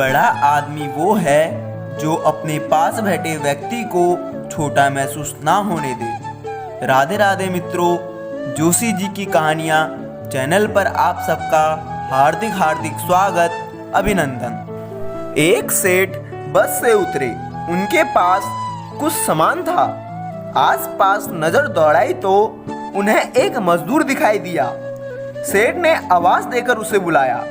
बड़ा आदमी वो है जो अपने पास बैठे व्यक्ति को छोटा महसूस ना होने दे। राधे राधे मित्रों, जोशी जी की कहानियाँ चैनल पर आप सबका हार्दिक हार्दिक स्वागत, अभिनंदन। एक सेठ बस से उतरे, उनके पास कुछ सामान था। आसपास नजर दौड़ाई तो उन्हें एक मजदूर दिखाई दिया। सेठ ने आवाज देकर उसे बुलाया,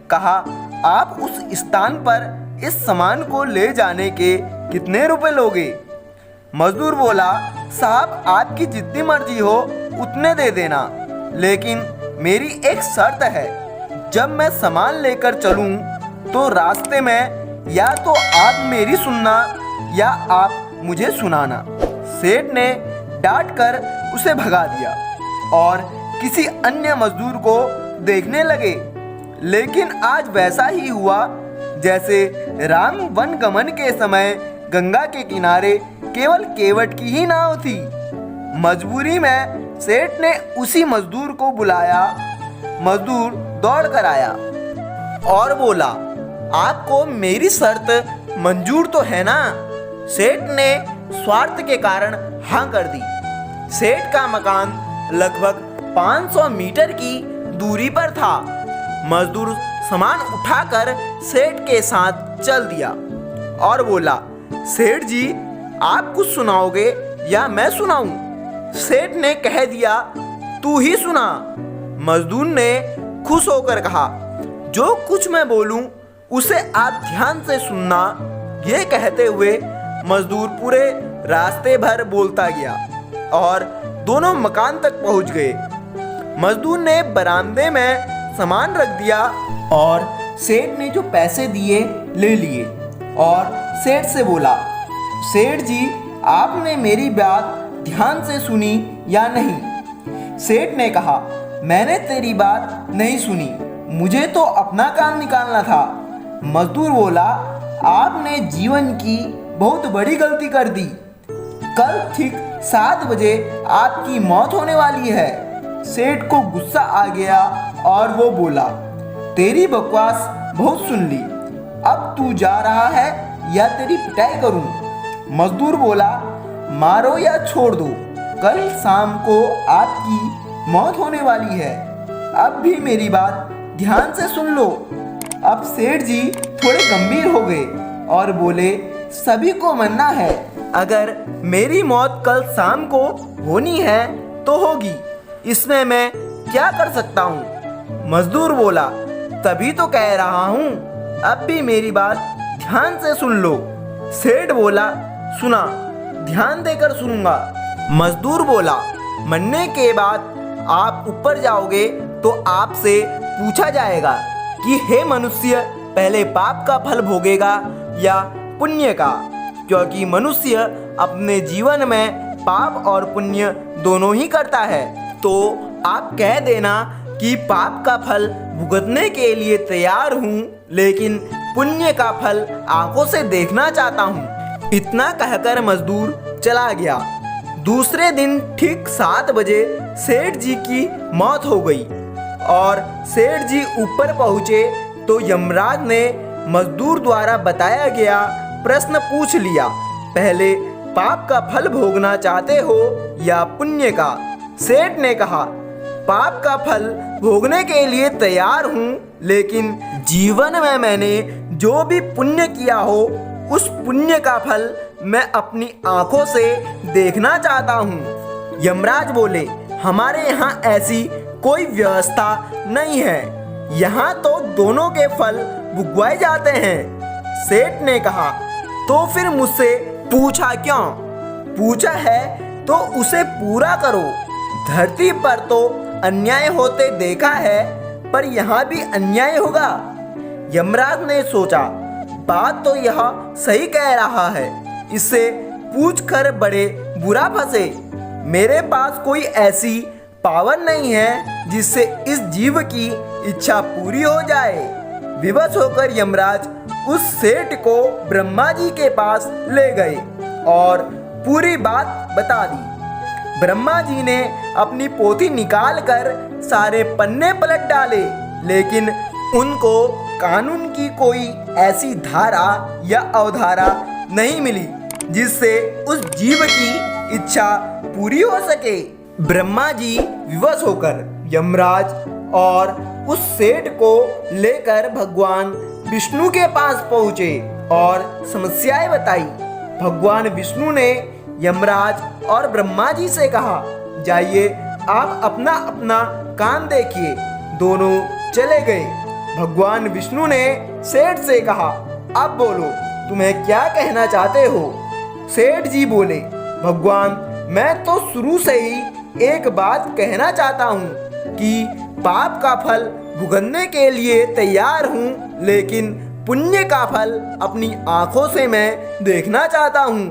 कहा, आप उस स्थान पर इस सामान को ले जाने के कितने रुपए लोगे? मजदूर बोला, साहब आपकी जितनी मर्जी हो उतने दे देना, लेकिन मेरी एक शर्त है, जब मैं सामान लेकर चलूं तो रास्ते में या तो आप मेरी सुनना या आप मुझे सुनाना। सेठ ने डांट कर उसे भगा दिया और किसी अन्य मजदूर को देखने लगे। लेकिन आज वैसा ही हुआ जैसे राम वन गमन के समय गंगा के किनारे केवल केवट की ही नाव थी। मजबूरी में सेठ ने उसी मजदूर को बुलाया। मजदूर दौड़ कर आया और बोला, आपको मेरी शर्त मंजूर तो है ना? सेठ ने स्वार्थ के कारण हाँ कर दी। सेठ का मकान लगभग 500 मीटर की दूरी पर था। मजदूर सामान उठाकर सेठ के साथ चल दिया और बोला, सेठ जी आप कुछ सुनाओगे या मैं सुनाऊं? सेठ ने कह दिया, तू ही सुना। मजदूर ने खुश होकर कहा, जो कुछ मैं बोलूं उसे आप ध्यान से सुनना। ये कहते हुए मजदूर पूरे रास्ते भर बोलता गया और दोनों मकान तक पहुंच गए। मजदूर ने बरामदे में सामान रख दिया और सेठ ने जो पैसे दिए ले लिए और सेठ से बोला, सेठ जी आपने मेरी बात ध्यान से सुनी या नहीं? सेठ ने कहा, मैंने तेरी बात नहीं सुनी, मुझे तो अपना काम निकालना था। मजदूर बोला, आपने जीवन की बहुत बड़ी गलती कर दी। कल ठीक 7 बजे आपकी मौत होने वाली है। सेठ को गुस्सा आ गया और वो बोला, तेरी बकवास बहुत सुन ली, अब तू जा रहा है या तेरी पिटाई करूं? मजदूर बोला, मारो या छोड़ दो, कल शाम को आपकी मौत होने वाली है। अब भी मेरी बात ध्यान से सुन लो। अब सेठ जी थोड़े गंभीर हो गए और बोले, सभी को मरना है, अगर मेरी मौत कल शाम को होनी है तो होगी, इसमें मैं क्या कर सकता हूँ? मजदूर बोला, तभी तो कह रहा हूँ, अब भी मेरी बात ध्यान से सुन लो। सेठ बोला, सुना, ध्यान देकर सुनूंगा। मजदूर बोला, मरने के बाद आप ऊपर जाओगे तो आपसे पूछा जाएगा कि हे मनुष्य, पहले पाप का फल भोगेगा या पुण्य का? क्योंकि मनुष्य अपने जीवन में पाप और पुण्य दोनों ही करता है। तो आप कह देना कि पाप का फल भुगतने के लिए तैयार हूँ, लेकिन पुण्य का फल आंखों से देखना चाहता हूँ। इतना कहकर मजदूर चला गया। दूसरे दिन ठीक 7 बजे सेठ जी की मौत हो गई और सेठ जी ऊपर पहुँचे तो यमराज ने मजदूर द्वारा बताया गया प्रश्न पूछ लिया, पहले पाप का फल भोगना चाहते हो या पुण्य का? सेठ ने कहा, पाप का फल भोगने के लिए तैयार हूँ, लेकिन जीवन में मैंने जो भी पुण्य किया हो उस पुण्य का फल मैं अपनी आंखों से देखना चाहता हूँ। यमराज बोले, हमारे यहाँ ऐसी कोई व्यवस्था नहीं है, यहाँ तो दोनों के फल भुगवाए जाते हैं। सेठ ने कहा, तो फिर मुझसे पूछा क्यों? पूछा है तो उसे पूरा करो। धरती पर तो अन्याय होते देखा है, पर यहाँ भी अन्याय होगा। यमराज ने सोचा, बात तो यह सही कह रहा है, इससे पूछ कर बड़े बुरा फंसे। मेरे पास कोई ऐसी पावर नहीं है जिससे इस जीव की इच्छा पूरी हो जाए। विवश होकर यमराज उस सेठ को ब्रह्मा जी के पास ले गए और पूरी बात बता दी। ब्रह्मा जी ने अपनी पोथी निकाल कर सारे पन्ने पलट डाले, लेकिन उनको कानून की कोई ऐसी धारा या अवधारा नहीं मिली जिससे उस जीव की इच्छा पूरी हो सके। ब्रह्मा जी विवश होकर यमराज और उस सेठ को लेकर भगवान विष्णु के पास पहुंचे और समस्याएं बताई। भगवान विष्णु ने यमराज और ब्रह्मा जी से कहा, जाइए आप अपना अपना काम देखिए। दोनों चले गए। भगवान विष्णु ने सेठ से कहा, अब बोलो तुम्हें क्या कहना चाहते हो। सेठ जी बोले, भगवान मैं तो शुरू से ही एक बात कहना चाहता हूँ कि पाप का फल भुगतने के लिए तैयार हूँ, लेकिन पुण्य का फल अपनी आंखों से मैं देखना चाहता हूँ।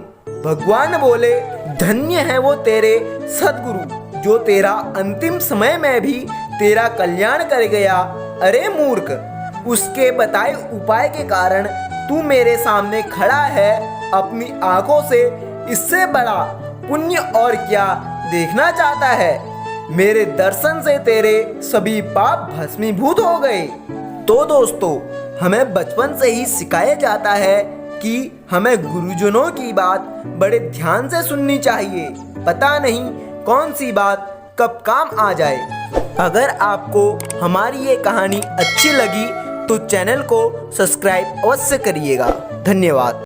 भगवान बोले, धन्य है वो तेरे सद्गुरु जो तेरा अंतिम समय में भी तेरा कल्याण कर गया। अरे मूर्ख, उसके बताए उपाय के कारण तू मेरे सामने खड़ा है। अपनी आंखों से इससे बड़ा पुण्य और क्या देखना चाहता है। मेरे दर्शन से तेरे सभी पाप भस्मीभूत हो गए। तो दोस्तों, हमें बचपन से ही सिखाया जाता है कि हमें गुरुजनों की बात बड़े ध्यान से सुननी चाहिए। पता नहीं कौन सी बात कब काम आ जाए। अगर आपको हमारी ये कहानी अच्छी लगी तो चैनल को सब्सक्राइब अवश्य करिएगा। धन्यवाद।